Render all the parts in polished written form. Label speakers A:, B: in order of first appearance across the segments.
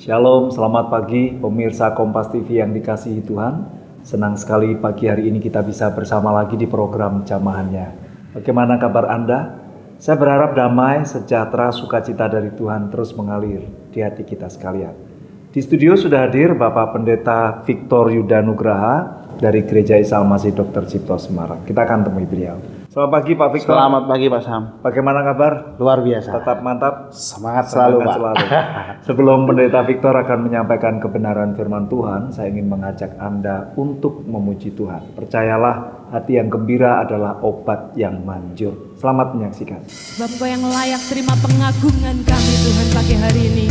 A: Shalom, selamat pagi pemirsa Kompas TV yang dikasihi Tuhan. Senang sekali pagi hari ini kita bisa bersama lagi di program Jamahannya. Bagaimana kabar Anda? Saya berharap damai, sejahtera, sukacita dari Tuhan terus mengalir di hati kita sekalian. Di studio sudah hadir Bapak Pendeta Victor Yuda Nugraha dari Gereja Isa Al-Masih Dr. Cipto Semarang. Kita akan temui beliau. Selamat pagi Pak Victor.
B: Selamat pagi Pak Sam.
A: Bagaimana kabar?
B: Luar biasa.
A: Tetap mantap?
B: Semangat selalu Pak.
A: Sebelum Pendeta Victor akan menyampaikan kebenaran firman Tuhan, saya ingin mengajak Anda untuk memuji Tuhan. Percayalah, hati yang gembira adalah obat yang manjur. Selamat menyaksikan.
C: Bapa yang layak terima pengagungan kami Tuhan pagi hari ini.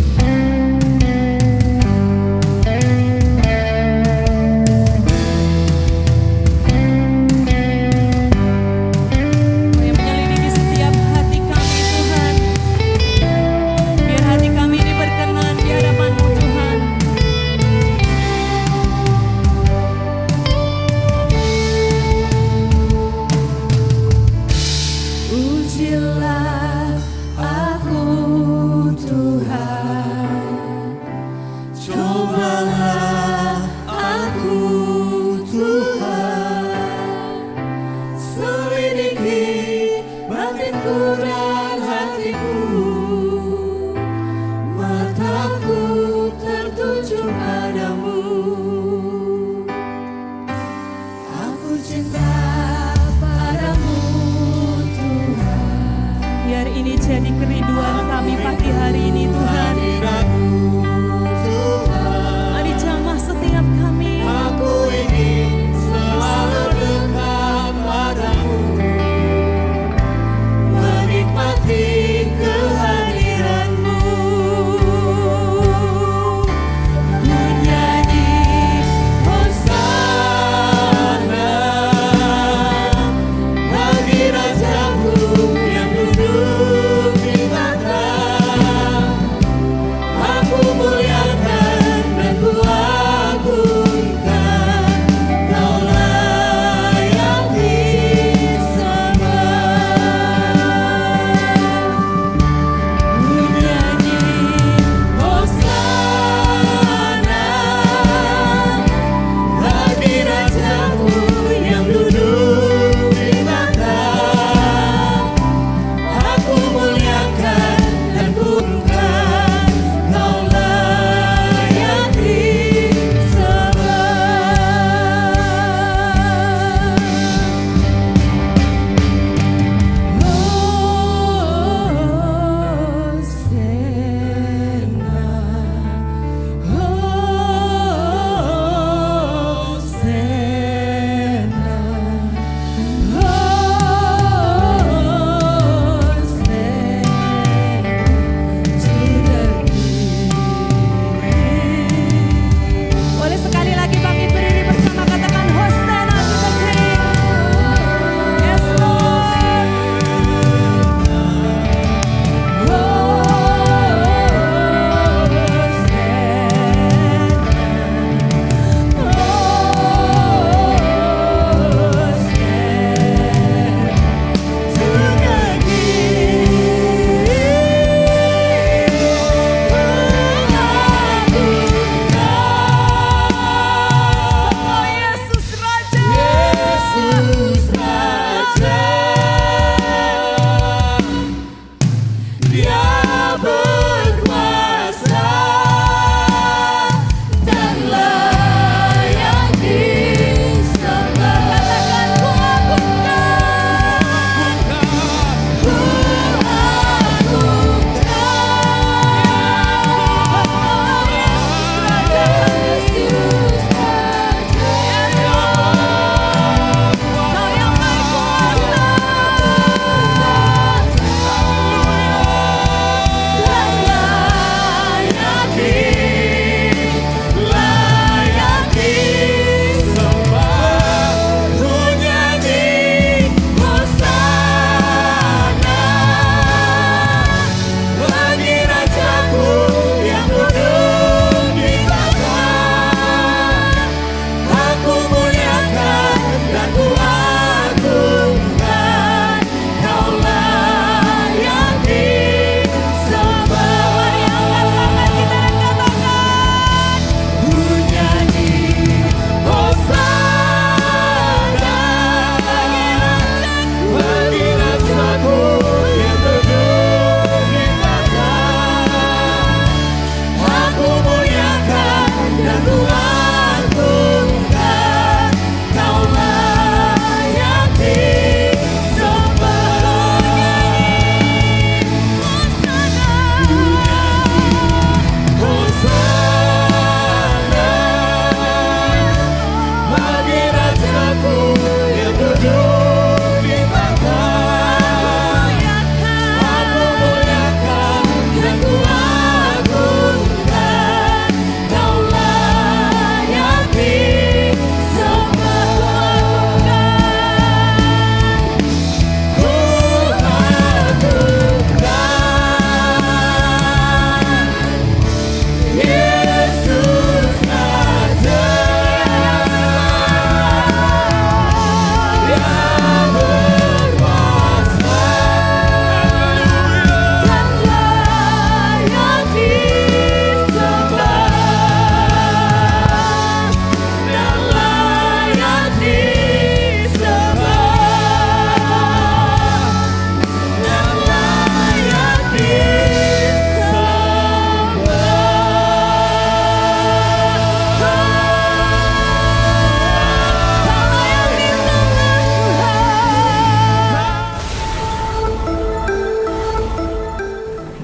D: Rajamu yang duduk di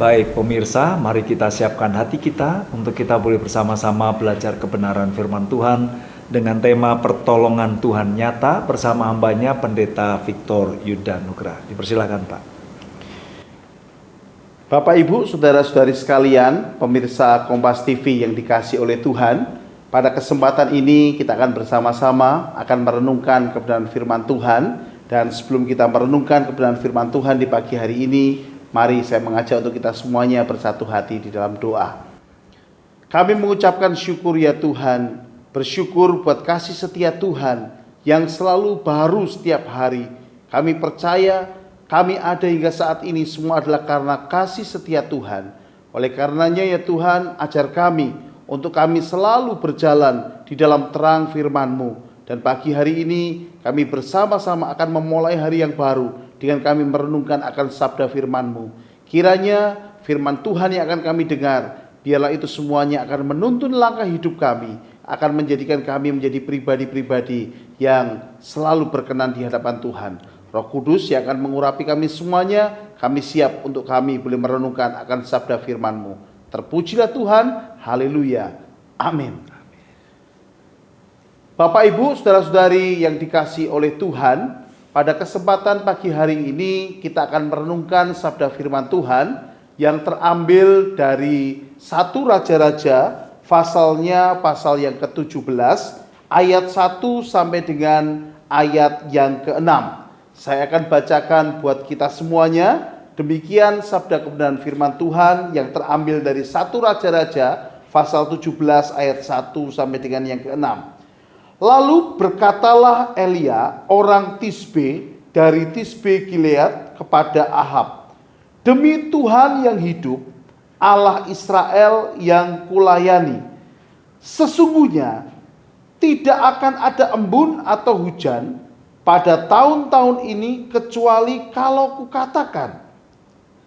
A: Baik pemirsa, mari kita siapkan hati kita untuk kita boleh bersama-sama belajar kebenaran firman Tuhan dengan tema pertolongan Tuhan nyata bersama hambanya Pendeta Victor Yuda Nugra. Dipersilakan Pak.
B: Bapak Ibu, saudara-saudari sekalian, pemirsa Kompas TV yang dikasihi oleh Tuhan, pada kesempatan ini kita akan bersama-sama akan merenungkan kebenaran firman Tuhan. Dan sebelum kita merenungkan kebenaran firman Tuhan di pagi hari ini, mari saya mengajak untuk kita semuanya bersatu hati di dalam doa. Kami mengucapkan syukur ya Tuhan, bersyukur buat kasih setia Tuhan yang selalu baru setiap hari. Kami percaya kami ada hingga saat ini semua adalah karena kasih setia Tuhan. Oleh karenanya ya Tuhan, ajar kami untuk kami selalu berjalan di dalam terang firman-Mu. Dan pagi hari ini kami bersama-sama akan memulai hari yang baru dengan kami merenungkan akan sabda firman-Mu. Kiranya firman Tuhan yang akan kami dengar, biarlah itu semuanya akan menuntun langkah hidup kami, akan menjadikan kami menjadi pribadi-pribadi yang selalu berkenan di hadapan Tuhan. Roh Kudus yang akan mengurapi kami semuanya, kami siap untuk kami boleh merenungkan akan sabda firman-Mu. Terpujilah Tuhan, haleluya, amin. Bapak Ibu, saudara-saudari yang dikasihi oleh Tuhan, pada kesempatan pagi hari ini kita akan merenungkan sabda firman Tuhan yang terambil dari 1 Raja-Raja, pasalnya pasal yang ke-17, ayat 1 sampai dengan ayat yang ke-6. Saya akan bacakan buat kita semuanya. Demikian sabda kebenaran firman Tuhan yang terambil dari 1 Raja-Raja, pasal 17 ayat 1 sampai dengan yang ke-6. Lalu berkatalah Elia orang Tisbe dari Tisbe Gilead kepada Ahab, demi Tuhan yang hidup, Allah Israel yang kulayani, sesungguhnya tidak akan ada embun atau hujan pada tahun-tahun ini kecuali kalau kukatakan.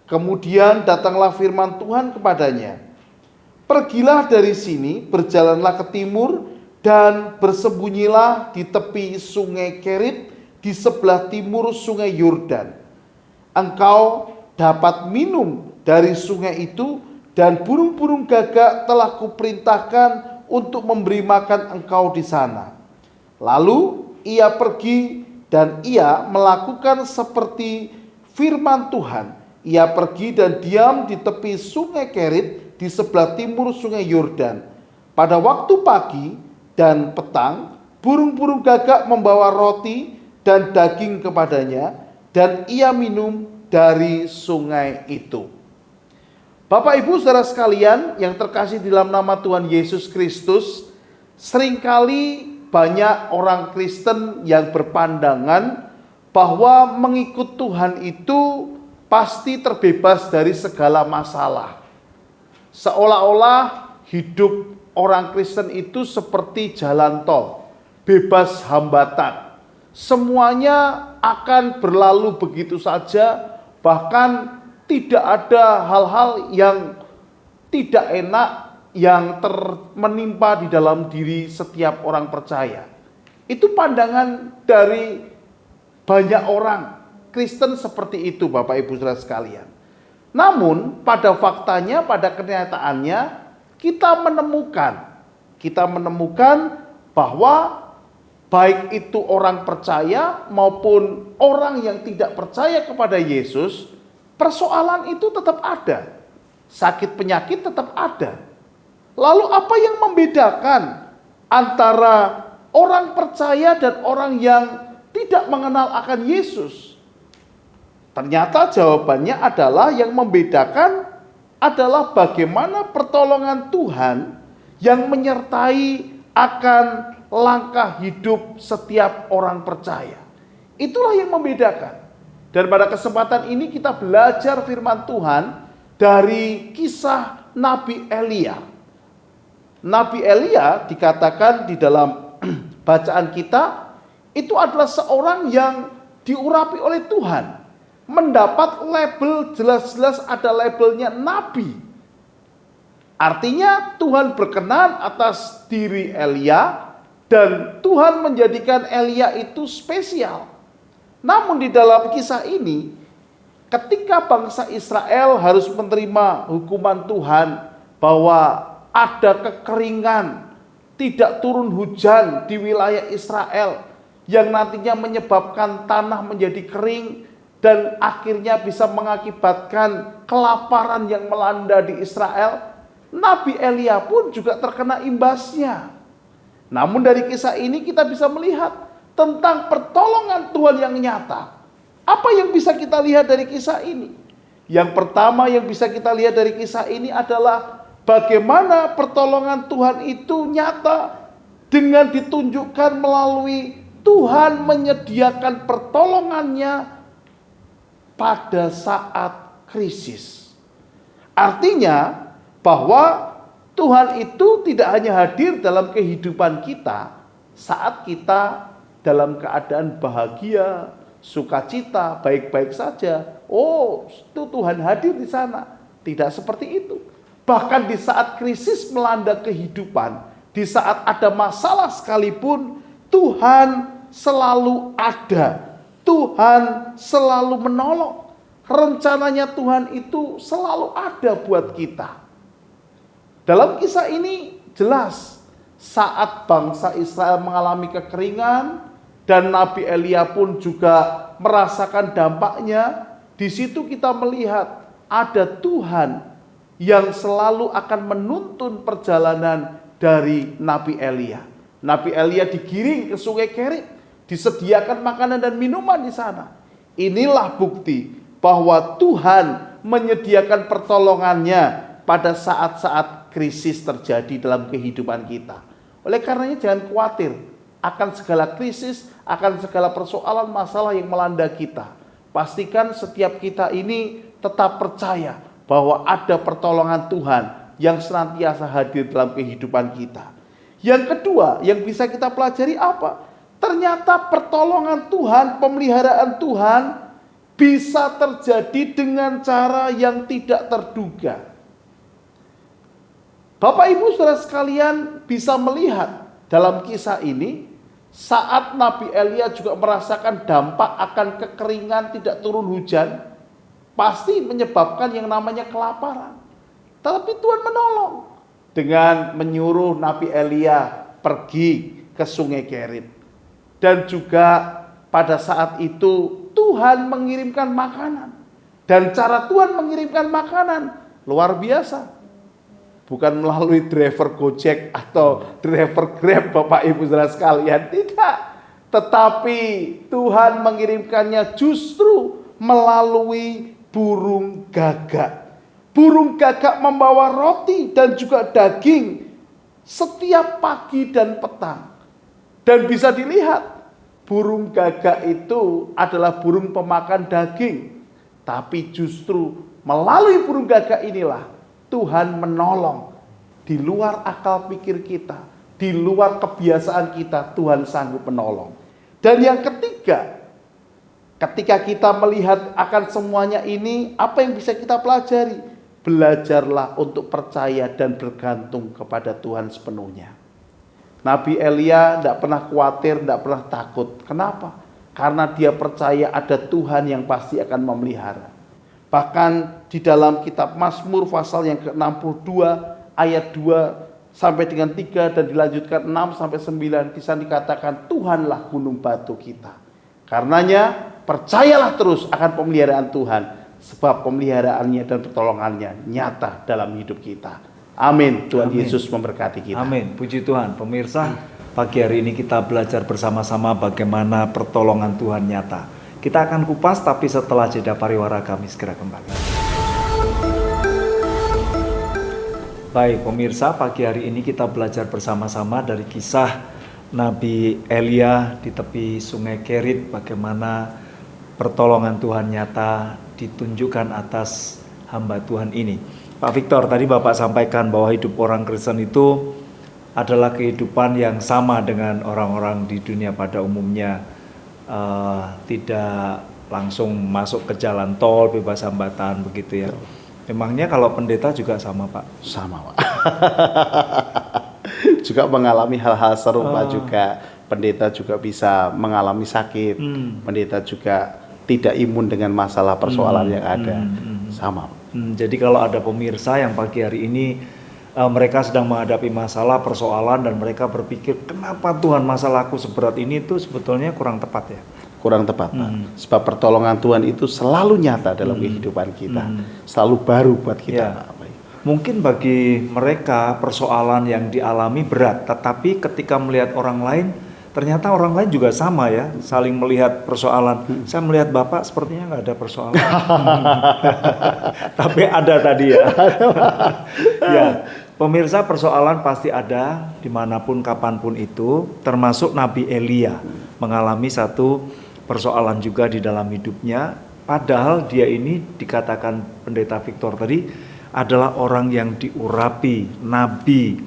B: Kemudian datanglah firman Tuhan kepadanya, pergilah dari sini, berjalanlah ke timur, dan bersembunyilah di tepi sungai Kerit di sebelah timur sungai Yordan. Engkau dapat minum dari sungai itu, dan burung-burung gagak telah kuperintahkan untuk memberi makan engkau di sana. Lalu ia pergi dan ia melakukan seperti firman Tuhan. Ia pergi dan diam di tepi sungai Kerit di sebelah timur sungai Yordan. Pada waktu pagi dan petang, burung-burung gagak membawa roti dan daging kepadanya, dan ia minum dari sungai itu. Bapak Ibu saudara sekalian yang terkasih dalam nama Tuhan Yesus Kristus, seringkali banyak orang Kristen yang berpandangan bahwa mengikut Tuhan itu pasti terbebas dari segala masalah. Seolah-olah hidup orang Kristen itu seperti jalan tol, bebas hambatan. Semuanya akan berlalu begitu saja, bahkan tidak ada hal-hal yang tidak enak yang menimpa di dalam diri setiap orang percaya. Itu pandangan dari banyak orang Kristen seperti itu, Bapak Ibu Saudara sekalian. Namun pada faktanya, pada kenyataannya, kita menemukan bahwa baik itu orang percaya maupun orang yang tidak percaya kepada Yesus, persoalan itu tetap ada. Sakit penyakit tetap ada. Lalu apa yang membedakan antara orang percaya dan orang yang tidak mengenal akan Yesus? Ternyata jawabannya adalah yang membedakan adalah bagaimana pertolongan Tuhan yang menyertai akan langkah hidup setiap orang percaya. Itulah yang membedakan. Dan pada kesempatan ini kita belajar firman Tuhan dari kisah Nabi Elia. Nabi Elia dikatakan di dalam bacaan kita, itu adalah seorang yang diurapi oleh Tuhan. Mendapat label, jelas-jelas ada labelnya nabi. Artinya Tuhan berkenan atas diri Elia dan Tuhan menjadikan Elia itu spesial. Namun di dalam kisah ini, ketika bangsa Israel harus menerima hukuman Tuhan bahwa ada kekeringan, tidak turun hujan di wilayah Israel yang nantinya menyebabkan tanah menjadi kering dan akhirnya bisa mengakibatkan kelaparan yang melanda di Israel, Nabi Elia pun juga terkena imbasnya. Namun dari kisah ini kita bisa melihat tentang pertolongan Tuhan yang nyata. Apa yang bisa kita lihat dari kisah ini? Yang pertama yang bisa kita lihat dari kisah ini adalah bagaimana pertolongan Tuhan itu nyata dengan ditunjukkan melalui Tuhan menyediakan pertolongannya pada saat krisis. Artinya bahwa Tuhan itu tidak hanya hadir dalam kehidupan kita saat kita dalam keadaan bahagia, sukacita, baik-baik saja. Oh, itu Tuhan hadir di sana. Tidak seperti itu. Bahkan di saat krisis melanda kehidupan, di saat ada masalah sekalipun, Tuhan selalu ada. Tuhan selalu menolong. Rencananya Tuhan itu selalu ada buat kita. Dalam kisah ini jelas saat bangsa Israel mengalami kekeringan dan Nabi Elia pun juga merasakan dampaknya, di situ kita melihat ada Tuhan yang selalu akan menuntun perjalanan dari Nabi Elia. Nabi Elia digiring ke Sungai Kerit, disediakan makanan dan minuman di sana. Inilah bukti bahwa Tuhan menyediakan pertolongannya pada saat-saat krisis terjadi dalam kehidupan kita. Oleh karenanya jangan khawatir akan segala krisis, akan segala persoalan masalah yang melanda kita. Pastikan setiap kita ini tetap percaya bahwa ada pertolongan Tuhan yang senantiasa hadir dalam kehidupan kita. Yang kedua yang bisa kita pelajari apa? Ternyata pertolongan Tuhan, pemeliharaan Tuhan bisa terjadi dengan cara yang tidak terduga. Bapak Ibu Saudara sekalian bisa melihat dalam kisah ini saat Nabi Elia juga merasakan dampak akan kekeringan, tidak turun hujan, pasti menyebabkan yang namanya kelaparan. Tapi Tuhan menolong dengan menyuruh Nabi Elia pergi ke Sungai Kerit. Dan juga pada saat itu Tuhan mengirimkan makanan. Dan cara Tuhan mengirimkan makanan luar biasa. Bukan melalui driver Gojek atau driver Grab Bapak Ibu Saudara sekalian. Tidak. Tetapi Tuhan mengirimkannya justru melalui burung gagak. Burung gagak membawa roti dan juga daging setiap pagi dan petang. Dan bisa dilihat, burung gagak itu adalah burung pemakan daging. Tapi justru melalui burung gagak inilah Tuhan menolong. Di luar akal pikir kita, di luar kebiasaan kita, Tuhan sanggup menolong. Dan yang ketiga, ketika kita melihat akan semuanya ini, apa yang bisa kita pelajari? Belajarlah untuk percaya dan bergantung kepada Tuhan sepenuhnya. Nabi Elia tidak pernah khawatir, tidak pernah takut. Kenapa? Karena dia percaya ada Tuhan yang pasti akan memelihara. Bahkan di dalam kitab Mazmur pasal yang ke-62 ayat 2 sampai dengan 3 dan dilanjutkan 6 sampai 9 di sana dikatakan Tuhanlah gunung batu kita. Karenanya percayalah terus akan pemeliharaan Tuhan sebab pemeliharaannya dan pertolongannya nyata dalam hidup kita. Amin. Tuhan
A: Amin.
B: Yesus memberkati kita.
A: Amin. Puji Tuhan. Pemirsa, pagi hari ini kita belajar bersama-sama bagaimana pertolongan Tuhan nyata. Kita akan kupas, tapi setelah jeda pariwara kami segera kembali. Baik pemirsa, pagi hari ini kita belajar bersama-sama dari kisah Nabi Elia di tepi Sungai Kerit, bagaimana pertolongan Tuhan nyata ditunjukkan atas hamba Tuhan ini. Pak Victor, tadi Bapak sampaikan bahwa hidup orang Kristen itu adalah kehidupan yang sama dengan orang-orang di dunia pada umumnya. Tidak langsung masuk ke jalan tol, bebas hambatan begitu ya. Memangnya kalau pendeta juga sama Pak?
B: Sama Pak. Juga mengalami hal-hal serupa juga. Pendeta juga bisa mengalami sakit. Pendeta juga tidak imun dengan masalah persoalan yang ada. Sama.
A: Jadi kalau ada pemirsa yang pagi hari ini mereka sedang menghadapi masalah, persoalan, dan mereka berpikir kenapa Tuhan masalahku seberat ini, itu sebetulnya kurang tepat ya?
B: Kurang tepat, Pak. Sebab pertolongan Tuhan itu selalu nyata dalam kehidupan kita, selalu baru buat kita,
A: Ya.
B: Pak.
A: Mungkin bagi mereka persoalan yang dialami berat, tetapi ketika melihat orang lain, ternyata orang lain juga sama ya, saling melihat persoalan. Saya melihat Bapak sepertinya nggak ada persoalan. Tapi ada tadi ya. Ya, pemirsa, persoalan pasti ada dimanapun kapanpun itu, termasuk Nabi Elia mengalami satu persoalan juga di dalam hidupnya. Padahal dia ini dikatakan Pendeta Victor tadi adalah orang yang diurapi, nabi,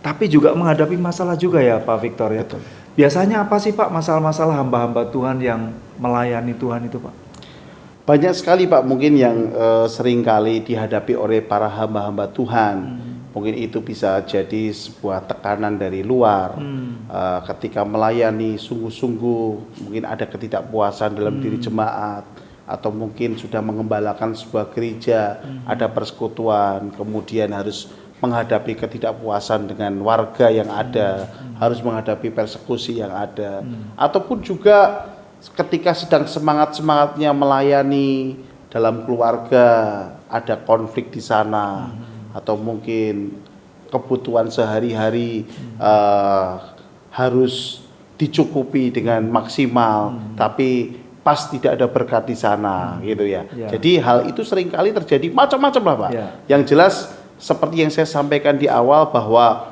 A: tapi juga menghadapi masalah juga ya Pak Victor ya.
B: Betul.
A: Biasanya apa sih Pak masalah-masalah hamba-hamba Tuhan yang melayani Tuhan itu Pak?
B: Banyak sekali Pak mungkin yang sering kali dihadapi oleh para hamba-hamba Tuhan. Mungkin itu bisa jadi sebuah tekanan dari luar. Ketika melayani sungguh-sungguh, mungkin ada ketidakpuasan dalam diri jemaat, atau mungkin sudah mengembalakan sebuah gereja, ada persekutuan, kemudian harus menghadapi ketidakpuasan dengan warga yang ada, harus menghadapi persekusi yang ada, ataupun juga ketika sedang semangat-semangatnya melayani dalam keluarga, ada konflik di sana, atau mungkin kebutuhan sehari-hari harus dicukupi dengan maksimal, tapi pas tidak ada berkat di sana, gitu ya. Jadi hal itu seringkali terjadi macam-macam lah Pak. Yang jelas seperti yang saya sampaikan di awal bahwa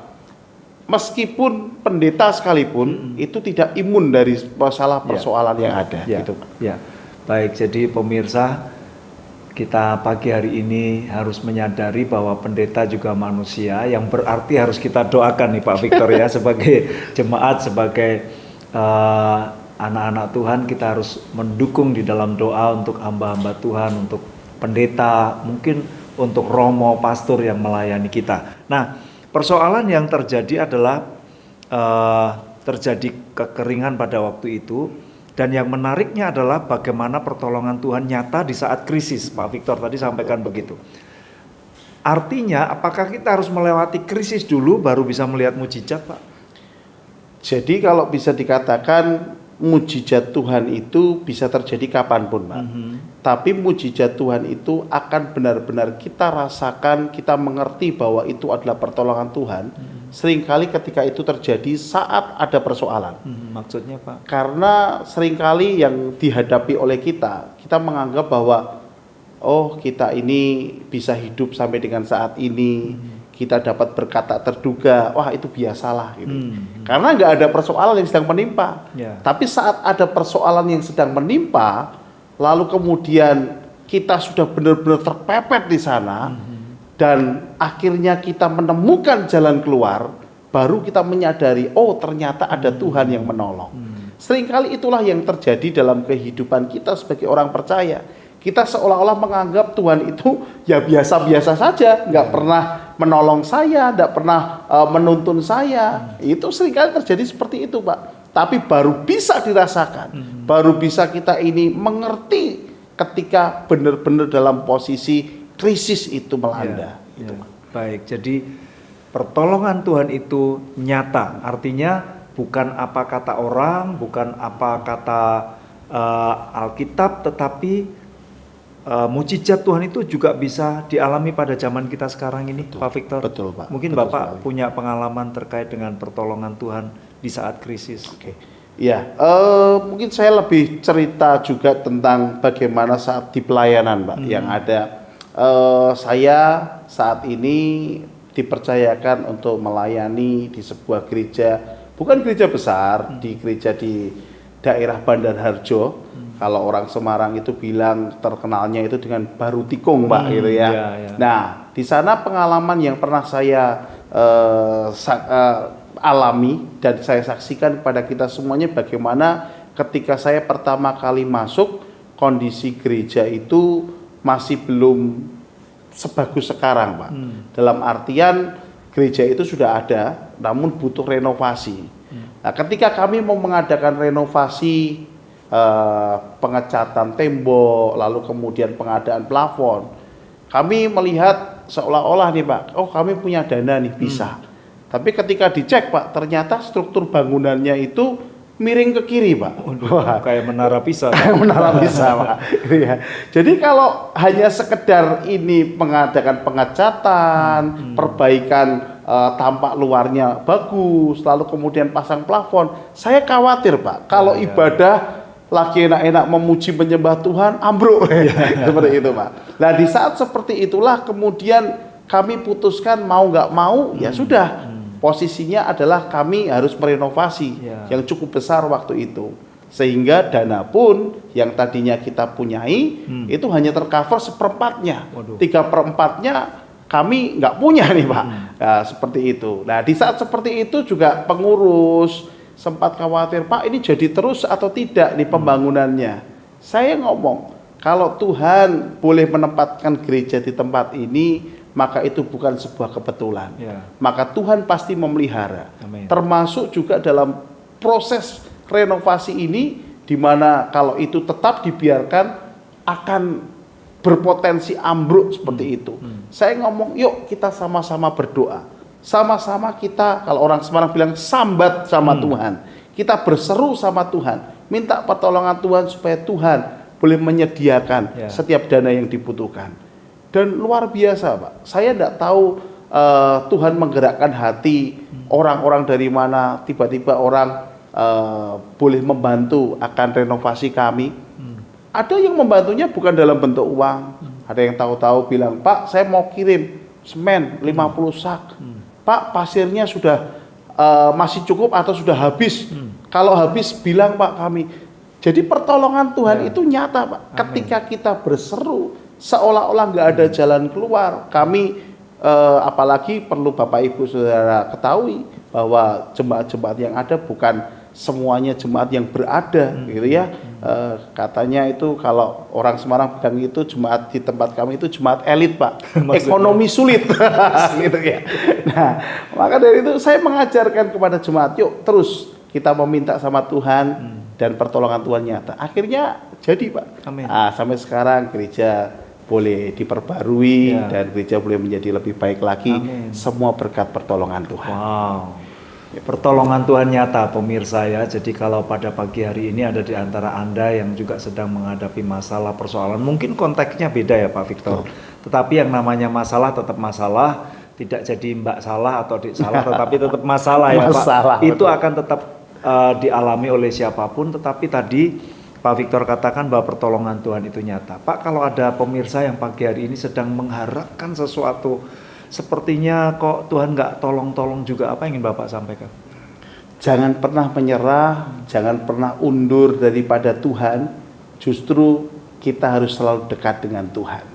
B: meskipun pendeta sekalipun itu tidak imun dari masalah persoalan yang ada, gitu Pak.
A: Ya, baik. Jadi pemirsa, kita pagi hari ini harus menyadari bahwa pendeta juga manusia, yang berarti harus kita doakan nih Pak Victor ya, sebagai jemaat, sebagai anak-anak Tuhan, kita harus mendukung di dalam doa untuk hamba-hamba Tuhan, untuk pendeta, mungkin untuk romo, pastor yang melayani kita. Nah, persoalan yang terjadi adalah terjadi kekeringan pada waktu itu, dan yang menariknya adalah bagaimana pertolongan Tuhan nyata di saat krisis. Pak Victor tadi sampaikan begitu. Artinya, apakah kita harus melewati krisis dulu baru bisa melihat mujizat, Pak?
B: Jadi kalau bisa dikatakan mujizat Tuhan itu bisa terjadi kapanpun, Pak. Tapi mujizat Tuhan itu akan benar-benar kita rasakan, kita mengerti bahwa itu adalah pertolongan Tuhan. Seringkali ketika itu terjadi saat ada persoalan.
A: Maksudnya Pak?
B: Karena seringkali yang dihadapi oleh kita menganggap bahwa oh kita ini bisa hidup sampai dengan saat ini. Kita dapat berkat tak terduga, wah itu biasalah gitu. Karena nggak ada persoalan yang sedang menimpa. Tapi saat ada persoalan yang sedang menimpa, lalu kemudian kita sudah benar-benar terpepet di sana, dan akhirnya kita menemukan jalan keluar, baru kita menyadari, oh ternyata ada Tuhan yang menolong. Seringkali itulah yang terjadi dalam kehidupan kita sebagai orang percaya. Kita seolah-olah menganggap Tuhan itu ya biasa-biasa saja, nggak pernah menolong saya, nggak pernah menuntun saya. Itu seringkali terjadi seperti itu, Pak. Tapi baru bisa dirasakan, baru bisa kita ini mengerti ketika benar-benar dalam posisi krisis itu melanda. Gitu, Pak.
A: Baik, jadi pertolongan Tuhan itu nyata, artinya bukan apa kata orang, bukan apa kata Alkitab, tetapi mujizat Tuhan itu juga bisa dialami pada zaman kita sekarang ini,
B: betul,
A: Pak Victor.
B: Betul, Pak.
A: Mungkin
B: betul
A: Bapak
B: sekali.
A: punya pengalaman terkait dengan pertolongan Tuhan di saat krisis.
B: Oke. Ya, mungkin saya lebih cerita juga tentang bagaimana saat di pelayanan, Pak, yang ada. Saya saat ini dipercayakan untuk melayani di sebuah gereja, bukan gereja besar, di gereja di daerah Bandar Harjo. Kalau orang Semarang itu bilang terkenalnya itu dengan Baru Tikung, Pak, gitu ya. Nah, di sana pengalaman yang pernah saya alami dan saya saksikan kepada kita semuanya bagaimana ketika saya pertama kali masuk, kondisi gereja itu masih belum sebagus sekarang, Pak. Dalam artian gereja itu sudah ada, namun butuh renovasi. Nah, ketika kami mau mengadakan renovasi pengecatan tembok, lalu kemudian pengadaan plafon. Kami melihat seolah-olah nih Pak, oh kami punya dana nih bisa. Tapi ketika dicek Pak, ternyata struktur bangunannya itu miring ke kiri Pak.
A: Wah, kayak menara Pisa.
B: Kayak menara Pisa Pak. Ya. Jadi kalau hanya sekedar ini mengadakan pengecatan, perbaikan tampak luarnya bagus, lalu kemudian pasang plafon, saya khawatir Pak, kalau ibadah lagi enak-enak memuji menyembah Tuhan, ambruk. Seperti itu Pak. Nah di saat seperti itulah kemudian kami putuskan mau nggak mau, ya sudah. Posisinya adalah kami harus merenovasi yang cukup besar waktu itu. Sehingga dana pun yang tadinya kita punyai, itu hanya tercover seperempatnya. 3/4-nya kami nggak punya nih Pak. Nah, seperti itu. Nah di saat seperti itu juga pengurus sempat khawatir, Pak ini jadi terus atau tidak di pembangunannya. Saya ngomong, kalau Tuhan boleh menempatkan gereja di tempat ini, maka itu bukan sebuah kebetulan. Maka Tuhan pasti memelihara.
A: Amin.
B: Termasuk juga dalam proses renovasi ini, di mana kalau itu tetap dibiarkan akan berpotensi ambruk seperti itu. Saya ngomong, yuk kita sama-sama berdoa. Sama-sama kita, kalau orang Semarang bilang sambat sama Tuhan. Kita berseru sama Tuhan, minta pertolongan Tuhan supaya Tuhan boleh menyediakan setiap dana yang dibutuhkan. Dan luar biasa Pak, saya tidak tahu Tuhan menggerakkan hati orang-orang dari mana, tiba-tiba orang boleh membantu akan renovasi kami. Ada yang membantunya bukan dalam bentuk uang, ada yang tahu-tahu bilang, Pak saya mau kirim semen 50 sak. Pak pasirnya sudah masih cukup atau sudah habis? Kalau habis bilang Pak kami. Jadi pertolongan Tuhan itu nyata Pak. Ketika kita berseru seolah-olah nggak ada jalan keluar. Kami apalagi perlu Bapak Ibu Saudara ketahui bahwa jemaat-jemaat yang ada bukan semuanya jemaat yang berada gitu ya. Katanya itu kalau orang Semarang bilang itu jemaat di tempat kami itu jemaat elit Pak. Ekonomi sulit gitu ya. Nah, maka dari itu saya mengajarkan kepada jemaat, yuk terus kita meminta sama Tuhan dan pertolongan Tuhan nyata. Akhirnya jadi Pak.
A: Amin.
B: Nah, sampai sekarang gereja boleh diperbarui dan gereja boleh menjadi lebih baik lagi.
A: Amin.
B: Semua berkat pertolongan Tuhan.
A: Wow. Pertolongan Tuhan nyata pemirsa ya. Jadi kalau pada pagi hari ini ada di antara Anda yang juga sedang menghadapi masalah persoalan, mungkin konteksnya beda ya Pak Victor. Tetapi yang namanya masalah tetap masalah, tidak jadi Mbak salah atau Dik salah, tetapi tetap masalah ya Pak. Itu akan tetap dialami oleh siapapun, tetapi tadi Pak Victor katakan bahwa pertolongan Tuhan itu nyata. Pak, kalau ada pemirsa yang pagi hari ini sedang mengharapkan sesuatu, sepertinya kok Tuhan nggak tolong-tolong juga, apa yang ingin Bapak sampaikan?
B: Jangan pernah menyerah, jangan pernah undur daripada Tuhan. Justru kita harus selalu dekat dengan Tuhan.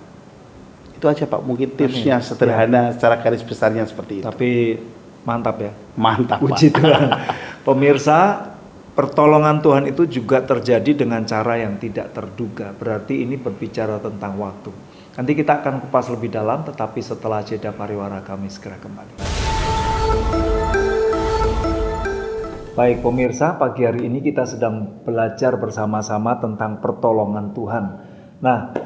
B: Itu aja Pak, mungkin tipsnya sederhana, secara garis besarnya seperti itu.
A: Tapi mantap ya.
B: Mantap
A: Puji
B: Pak.
A: Tuhan. Pemirsa, pertolongan Tuhan itu juga terjadi dengan cara yang tidak terduga. Berarti ini berbicara tentang waktu. Nanti kita akan kupas lebih dalam, tetapi setelah jeda pariwara kami segera kembali. Baik pemirsa, pagi hari ini kita sedang belajar bersama-sama tentang pertolongan Tuhan. Nah,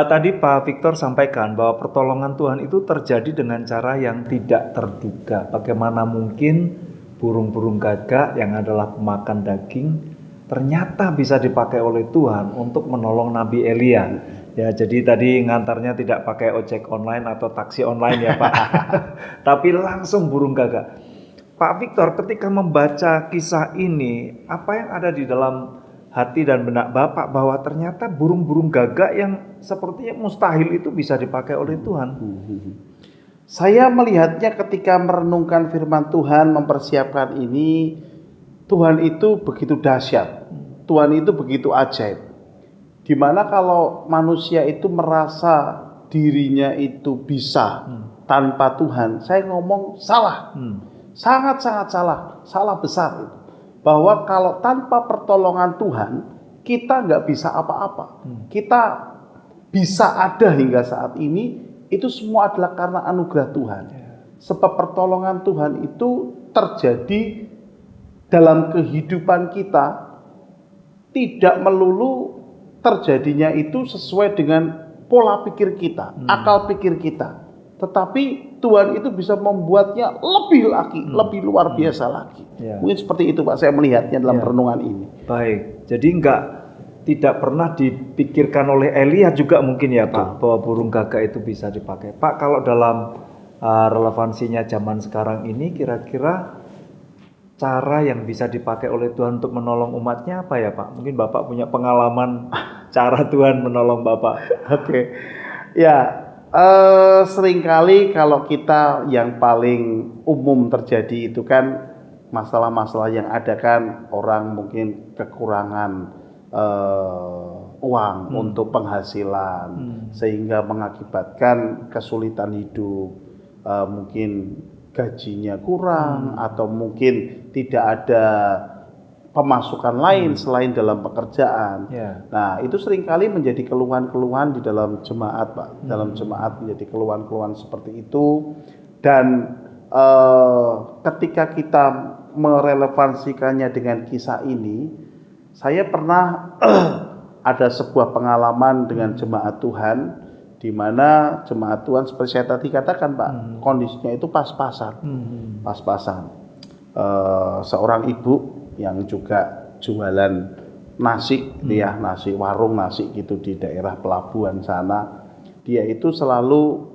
A: tadi Pak Victor sampaikan bahwa pertolongan Tuhan itu terjadi dengan cara yang tidak terduga. Bagaimana mungkin burung-burung gagak yang adalah pemakan daging ternyata bisa dipakai oleh Tuhan untuk menolong Nabi Elia. Ya, jadi tadi ngantarnya tidak pakai ojek online atau taksi online ya Pak. Tapi langsung burung gagak. Pak Victor, ketika membaca kisah ini, apa yang ada di dalam hati dan benak Bapak bahwa ternyata burung-burung gagak yang sepertinya mustahil itu bisa dipakai oleh Tuhan?
B: Saya melihatnya ketika merenungkan firman Tuhan, mempersiapkan ini, Tuhan itu begitu dahsyat. Tuhan itu begitu ajaib. Dimana kalau manusia itu merasa dirinya itu bisa tanpa Tuhan, saya ngomong salah. Sangat-sangat salah besar itu. Bahwa kalau tanpa pertolongan Tuhan, kita nggak bisa apa-apa. Kita bisa ada hingga saat ini, itu semua adalah karena anugerah Tuhan. Sebab pertolongan Tuhan itu terjadi dalam kehidupan kita tidak melulu terjadinya itu sesuai dengan pola pikir kita, akal pikir kita. Tetapi Tuhan itu bisa membuatnya lebih lagi, lebih luar biasa lagi.
A: Ya.
B: Mungkin seperti itu Pak, saya melihatnya dalam renungan ini.
A: Baik, jadi tidak pernah dipikirkan oleh Elia juga mungkin ya Pak, bahwa burung gagak itu bisa dipakai. Pak, kalau dalam relevansinya zaman sekarang ini, kira-kira cara yang bisa dipakai oleh Tuhan untuk menolong umatnya apa ya Pak? Mungkin Bapak punya pengalaman cara Tuhan menolong Bapak.
B: Oke, ya seringkali kalau kita yang paling umum terjadi itu kan masalah-masalah yang ada kan orang mungkin kekurangan uang untuk penghasilan sehingga mengakibatkan kesulitan hidup, mungkin gajinya kurang atau mungkin tidak ada pemasukan lain selain dalam pekerjaan. Nah, itu seringkali menjadi keluhan-keluhan di dalam jemaat, Pak. Dalam jemaat menjadi keluhan-keluhan seperti itu. Dan ketika kita merelevansikannya dengan kisah ini, saya pernah ada sebuah pengalaman dengan jemaat Tuhan, di mana jemaat Tuhan seperti saya tadi katakan Pak, kondisinya itu pas-pasan. Seorang ibu yang juga jualan nasi, nasi warung nasi gitu di daerah pelabuhan sana, dia itu selalu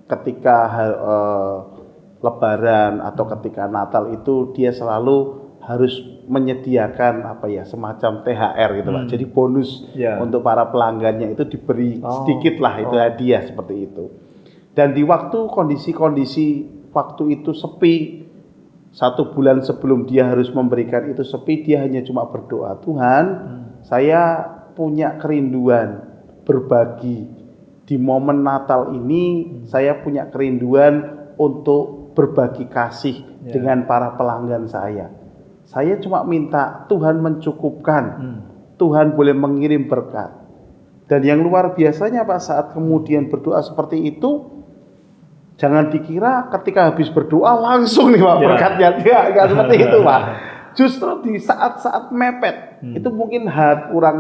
B: ketika Lebaran atau ketika Natal itu dia selalu harus menyediakan semacam THR gitu Pak. Jadi bonus untuk para pelanggannya itu diberi sedikit lah, itu hadiah seperti itu. Dan di kondisi waktu itu sepi, 1 bulan sebelum dia harus memberikan itu sepi, dia hanya cuma berdoa, Tuhan, saya punya kerinduan berbagi di momen Natal ini. Saya punya kerinduan untuk berbagi kasih dengan para pelanggan saya. Saya cuma minta Tuhan mencukupkan, Tuhan boleh mengirim berkat. Dan yang luar biasanya Pak, saat kemudian berdoa seperti itu, jangan dikira ketika habis berdoa langsung nih Pak berkatnya. Tidak seperti itu Pak. Justru di saat-saat mepet, itu mungkin kurang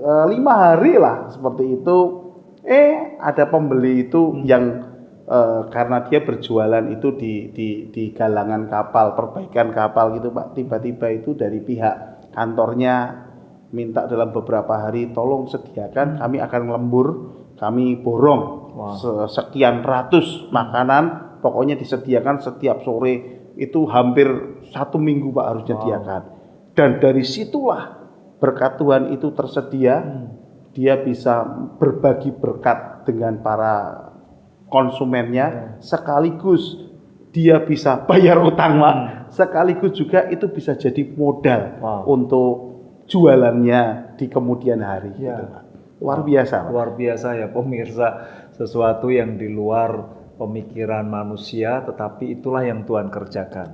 B: 5 hari lah seperti itu, ada pembeli itu yang karena dia berjualan itu di galangan kapal, perbaikan kapal gitu Pak. Tiba-tiba itu dari pihak kantornya minta dalam beberapa hari, tolong sediakan, kami akan lembur, kami borong sekian ratus makanan, pokoknya disediakan setiap sore, itu hampir 1 minggu Pak harus disediakan. Dan dari situlah berkat Tuhan itu tersedia, dia bisa berbagi berkat dengan para konsumennya, sekaligus dia bisa bayar utang Pak, sekaligus juga itu bisa jadi modal untuk jualannya di kemudian hari gitu, Pak. Luar biasa Pak.
A: Luar biasa ya pemirsa, sesuatu yang di luar pemikiran manusia, tetapi itulah yang Tuhan kerjakan.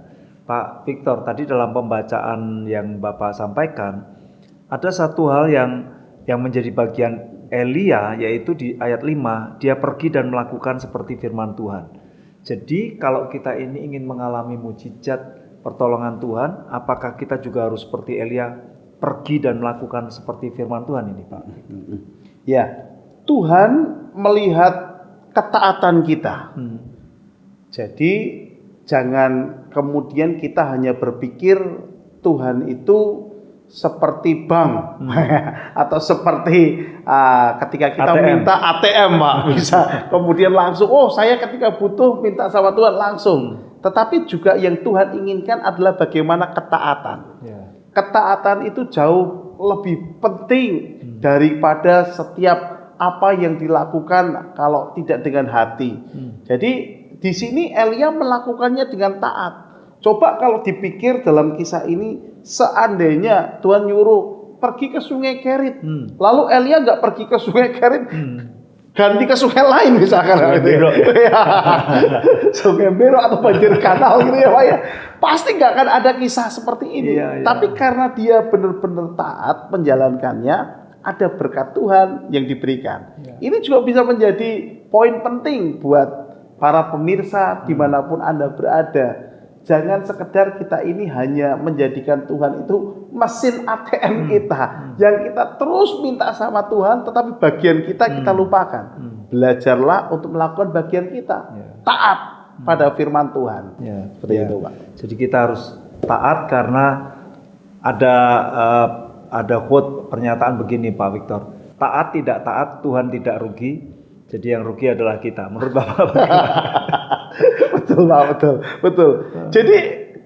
A: Pak Victor, tadi dalam pembacaan yang Bapak sampaikan, ada satu hal yang menjadi bagian Elia, yaitu di ayat 5, dia pergi dan melakukan seperti firman Tuhan. Jadi kalau kita ini ingin mengalami mujizat pertolongan Tuhan, apakah kita juga harus seperti Elia, pergi dan melakukan seperti firman Tuhan ini Pak?
B: Ya, Tuhan melihat ketaatan kita. Jadi jangan kemudian kita hanya berpikir Tuhan itu seperti bank atau seperti ketika kita minta ATM Pak, bisa kemudian langsung, saya ketika butuh minta sama Tuhan langsung. Tetapi juga yang Tuhan inginkan adalah bagaimana ketaatan. Ketaatan itu jauh lebih penting daripada setiap apa yang dilakukan kalau tidak dengan hati. Jadi di sini Elia melakukannya dengan taat. Coba kalau dipikir dalam kisah ini, seandainya Tuhan nyuruh pergi ke sungai Kerit, lalu Elia nggak pergi ke sungai Kerit, ganti ke sungai lain misalkan, sungai Bero atau banjir kanal gitu ya Pak ya, pasti nggak akan ada kisah seperti ini. Tapi karena dia benar-benar taat menjalankannya, ada berkat Tuhan yang diberikan. Ini juga bisa menjadi poin penting buat para pemirsa dimanapun Anda berada. Jangan sekedar kita ini hanya menjadikan Tuhan itu mesin ATM kita, yang kita terus minta sama Tuhan, tetapi bagian kita lupakan. Belajarlah untuk melakukan bagian kita, taat pada firman Tuhan. Seperti itu, Pak.
A: Jadi kita harus taat karena ada quote pernyataan begini, Pak Victor. Taat tidak taat, Tuhan tidak rugi. Jadi yang rugi adalah kita. Menurut Bapak bagaimana?
B: Betul, Pak, betul. Jadi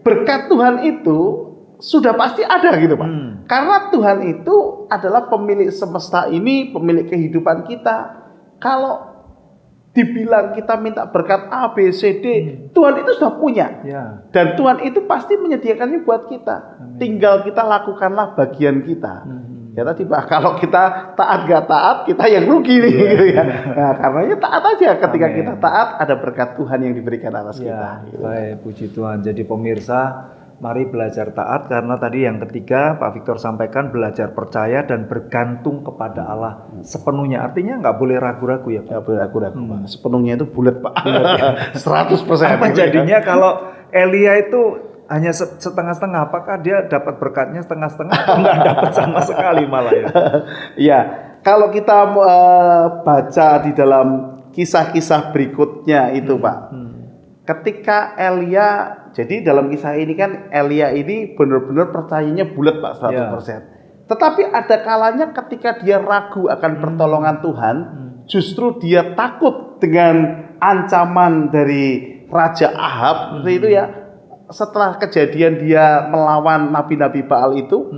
B: berkat Tuhan itu sudah pasti ada gitu, Pak. Karena Tuhan itu adalah pemilik semesta ini, pemilik kehidupan kita. Kalau dibilang kita minta berkat A, B, C, D, Tuhan itu sudah punya. Dan Tuhan itu pasti menyediakannya buat kita. Tinggal kita lakukanlah bagian kita. Ya tadi Pak, kalau kita taat gak taat, kita yang rugi nih gitu ya. Nah, karenanya taat aja. Ketika kita taat, ada berkat Tuhan yang diberikan atas kita. Gitu.
A: Baik, puji Tuhan. Jadi pemirsa, mari belajar taat, karena tadi yang ketiga Pak Victor sampaikan, belajar percaya dan bergantung kepada Allah sepenuhnya. Artinya nggak boleh ragu-ragu ya Pak?
B: Nggak boleh ragu-ragu Pak. Sepenuhnya itu bulat Pak. 100%.
A: Apa jadinya kalau Elia itu hanya setengah-setengah? Apakah dia dapat berkatnya setengah-setengah atau nggak dapat sama sekali malah ya?
B: Iya, kalau kita baca di dalam kisah-kisah berikutnya itu Pak, ketika Elia, jadi dalam kisah ini kan Elia ini benar-benar percayanya bulat Pak, 100%. Tetapi ada kalanya ketika dia ragu akan pertolongan Tuhan, justru dia takut dengan ancaman dari Raja Ahab, seperti itu ya. Setelah kejadian dia melawan nabi-nabi Baal itu,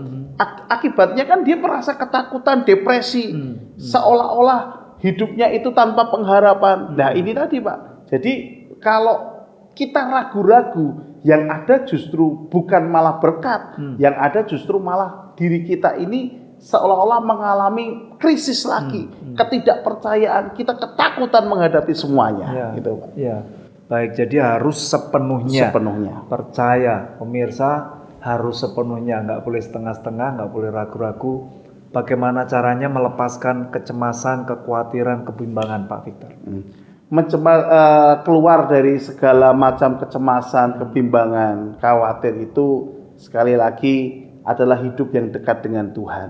B: akibatnya kan dia merasa ketakutan, depresi, seolah-olah hidupnya itu tanpa pengharapan. Nah ini tadi Pak, jadi kalau kita ragu-ragu, yang ada justru bukan malah berkat, yang ada justru malah diri kita ini seolah-olah mengalami krisis lagi, ketidakpercayaan, kita ketakutan menghadapi semuanya. Gitu Pak.
A: Baik, jadi harus sepenuhnya percaya. Pemirsa, harus sepenuhnya, nggak boleh setengah-setengah, nggak boleh ragu-ragu. Bagaimana caranya melepaskan kecemasan, kekhawatiran, kebimbangan Pak Victor?
B: Keluar dari segala macam kecemasan, kebimbangan, khawatir itu sekali lagi adalah hidup yang dekat dengan Tuhan.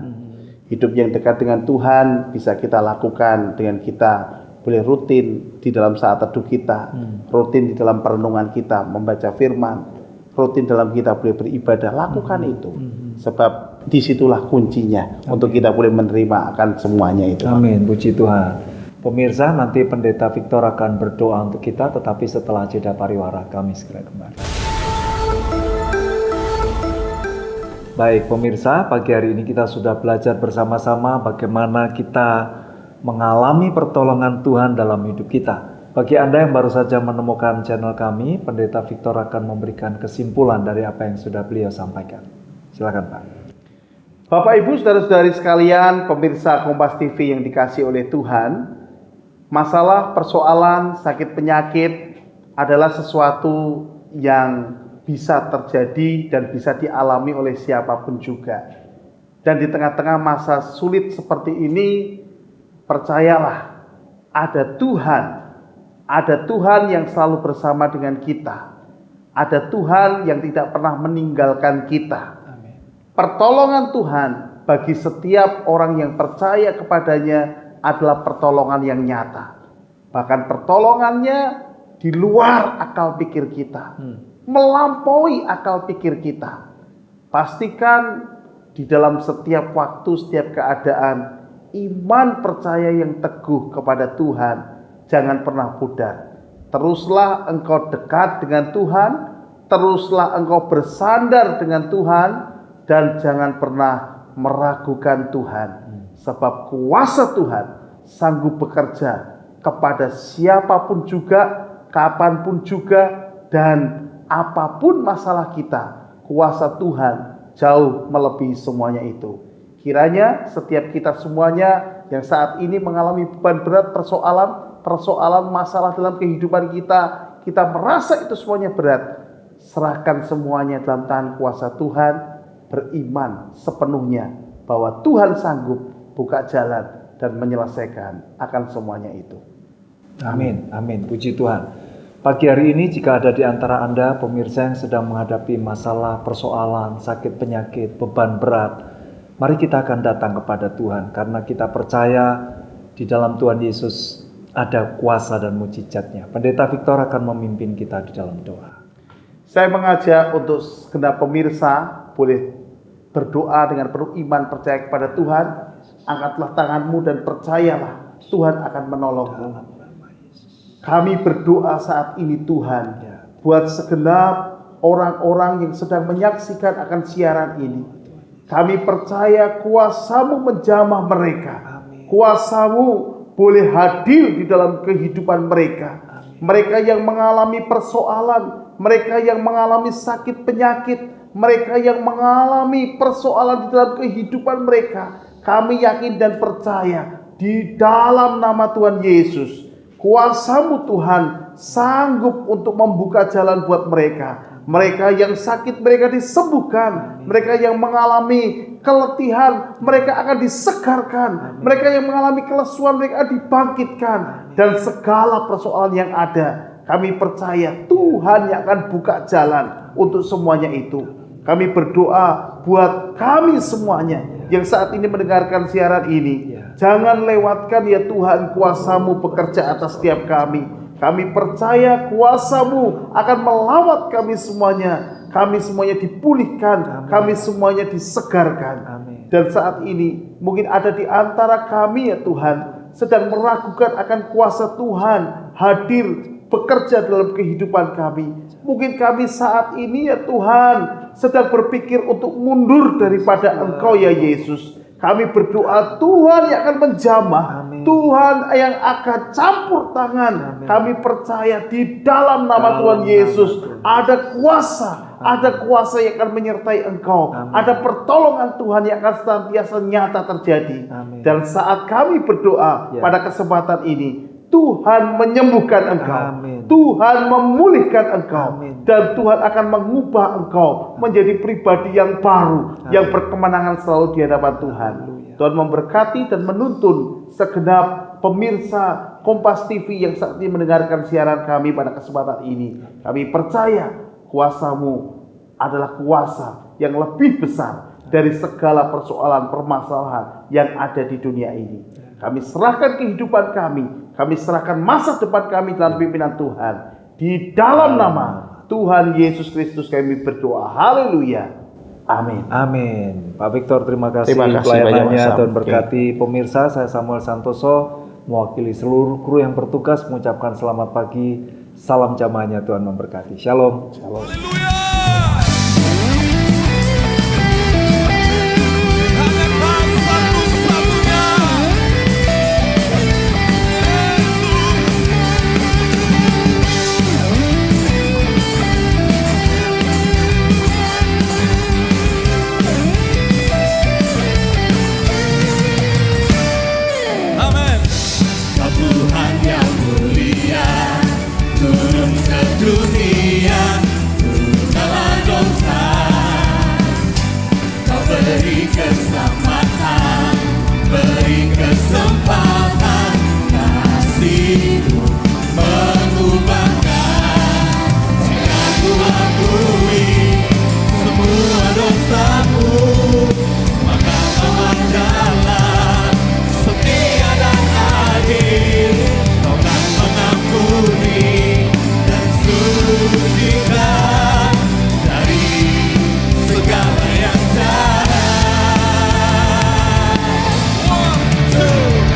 B: Hidup yang dekat dengan Tuhan bisa kita lakukan dengan kita boleh rutin di dalam saat teduh kita, rutin di dalam perenungan kita, membaca firman, rutin dalam kita boleh beribadah, lakukan itu. Sebab disitulah kuncinya untuk kita boleh menerima akan semuanya itu.
A: Amin, puji Tuhan. Pemirsa, nanti Pendeta Victor akan berdoa untuk kita, tetapi setelah jeda pariwara kami segera kembali. Baik pemirsa, pagi hari ini kita sudah belajar bersama-sama bagaimana kita mengalami pertolongan Tuhan dalam hidup kita. Bagi Anda yang baru saja menemukan channel kami, Pendeta Victor akan memberikan kesimpulan dari apa yang sudah beliau sampaikan. Silakan Pak.
B: Bapak Ibu saudara-saudari sekalian, pemirsa Kompas TV yang dikasihi oleh Tuhan, masalah, persoalan, sakit penyakit adalah sesuatu yang bisa terjadi dan bisa dialami oleh siapapun juga. Dan di tengah-tengah masa sulit seperti ini, percayalah, ada Tuhan yang selalu bersama dengan kita. Ada Tuhan yang tidak pernah meninggalkan kita.
A: Amin.
B: Pertolongan Tuhan bagi setiap orang yang percaya kepadanya adalah pertolongan yang nyata. Bahkan pertolongannya di luar akal pikir kita, melampaui akal pikir kita. Pastikan di dalam setiap waktu, setiap keadaan, iman percaya yang teguh kepada Tuhan jangan pernah pudar. Teruslah engkau dekat dengan Tuhan, teruslah engkau bersandar dengan Tuhan, dan jangan pernah meragukan Tuhan. Sebab kuasa Tuhan sanggup bekerja kepada siapapun juga, kapanpun juga, dan apapun masalah kita. Kuasa Tuhan jauh melebihi semuanya itu. Kiranya setiap kita semuanya yang saat ini mengalami beban berat, persoalan, masalah dalam kehidupan kita merasa itu semuanya berat. Serahkan semuanya dalam tangan kuasa Tuhan, beriman sepenuhnya bahwa Tuhan sanggup buka jalan dan menyelesaikan akan semuanya itu.
A: Amin, amin, puji Tuhan. Pagi hari ini jika ada di antara Anda pemirsa yang sedang menghadapi masalah, persoalan, sakit, penyakit, beban berat, mari kita akan datang kepada Tuhan karena kita percaya di dalam Tuhan Yesus ada kuasa dan mujizatnya. Pendeta Victor akan memimpin kita di dalam doa.
B: Saya mengajak untuk segenap pemirsa boleh berdoa dengan penuh iman percaya kepada Tuhan. Angkatlah tanganmu dan percayalah Tuhan akan menolongmu. Kami berdoa saat ini Tuhan buat segenap orang-orang yang sedang menyaksikan akan siaran ini. Kami percaya kuasa-Mu menjamah mereka. Kuasa-Mu boleh hadir di dalam kehidupan mereka. Mereka yang mengalami persoalan, mereka yang mengalami sakit penyakit, mereka yang mengalami persoalan di dalam kehidupan mereka. Kami yakin dan percaya di dalam nama Tuhan Yesus, kuasa-Mu Tuhan sanggup untuk membuka jalan buat mereka. Mereka yang sakit mereka disembuhkan. Mereka yang mengalami keletihan mereka akan disegarkan. Mereka yang mengalami kelesuan mereka dibangkitkan. Dan segala persoalan yang ada, kami percaya Tuhan yang akan buka jalan untuk semuanya itu. Kami berdoa buat kami semuanya yang saat ini mendengarkan siaran ini. Jangan lewatkan ya Tuhan kuasa-Mu bekerja atas setiap kami. Kami percaya kuasa-Mu akan melawat kami semuanya. Kami semuanya dipulihkan. Kami semuanya disegarkan. Dan saat ini mungkin ada di antara kami ya Tuhan sedang meragukan akan kuasa Tuhan hadir bekerja dalam kehidupan kami. Mungkin kami saat ini ya Tuhan sedang berpikir untuk mundur daripada Engkau ya Yesus. Kami berdoa Tuhan yang akan menjamah. Tuhan yang akan campur tangan. Kami percaya di dalam nama Tuhan Yesus ada kuasa. Ada kuasa yang akan menyertai Engkau. Ada pertolongan Tuhan yang akan senantiasa nyata terjadi. Dan saat kami berdoa pada kesempatan ini, Tuhan menyembuhkan Engkau. Tuhan memulihkan Engkau. Dan Tuhan akan mengubah Engkau menjadi pribadi yang baru. Yang berkemenangan selalu di hadapan Tuhan. Tuhan memberkati dan menuntun segenap pemirsa Kompas TV yang saat ini mendengarkan siaran kami pada kesempatan ini. Kami percaya kuasa-Mu adalah kuasa yang lebih besar dari segala persoalan permasalahan yang ada di dunia ini. Kami serahkan kehidupan kami. Kami serahkan masa depan kami dalam pimpinan Tuhan. Di dalam nama Tuhan Yesus Kristus kami berdoa. Haleluya. Amin.
A: Amin. Pak Victor, terima kasih,
B: Terima kasih
A: pelayanannya.
B: banyak, Mas.
A: Tuhan berkati pemirsa. Saya Samuel Santoso mewakili seluruh kru yang bertugas mengucapkan selamat pagi. Salam jamaahnya, Tuhan memberkati. Shalom. Shalom.
D: Tuhan yang mulia turun ke dunia, segala dosa Kau beri keselamatan, beri kesempatan, kasih-Mu mengubahkan. Jika ku akui semua dosa-Mu, maka Kau adalah setia dan adil. Kau kan mengampuni dan sucikan dari segala yang jahat. 1, 2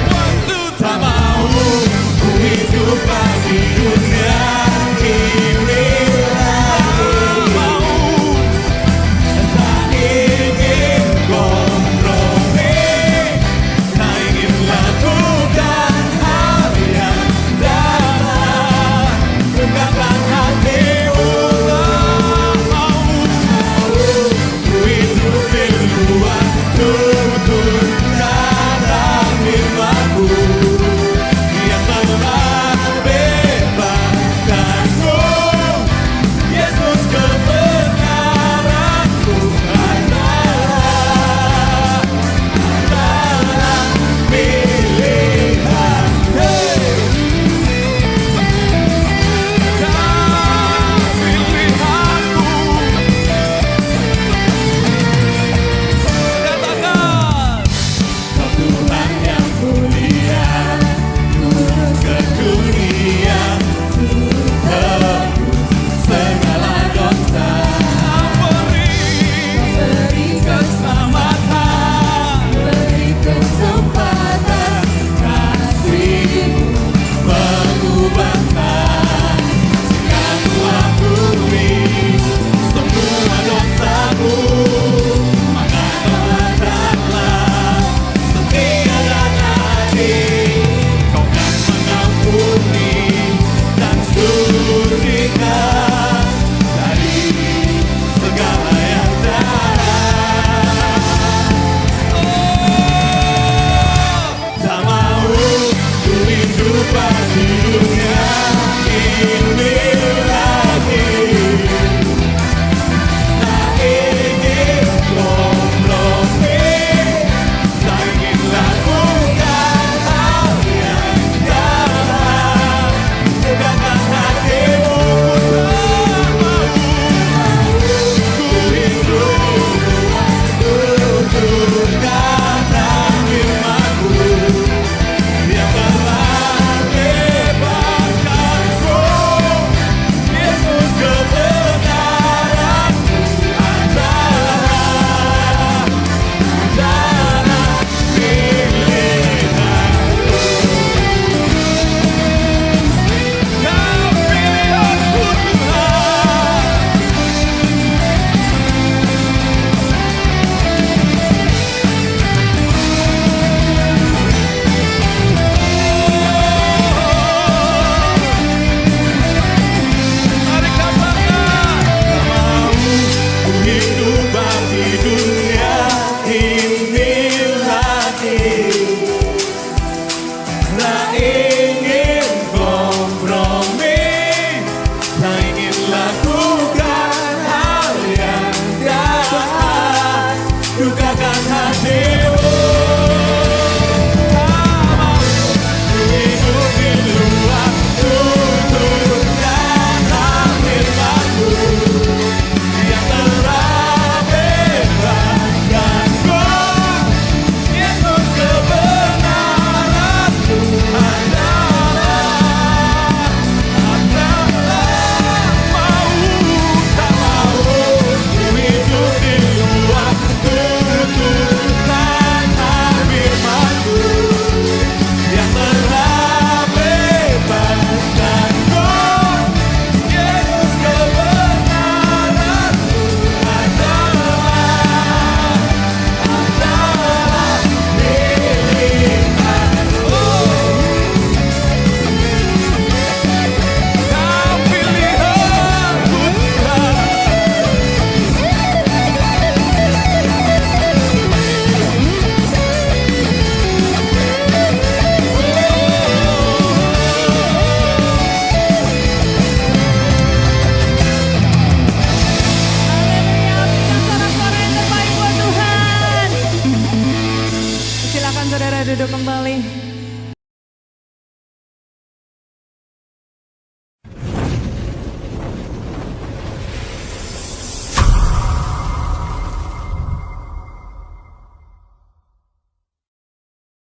C: saudara duduk kembali.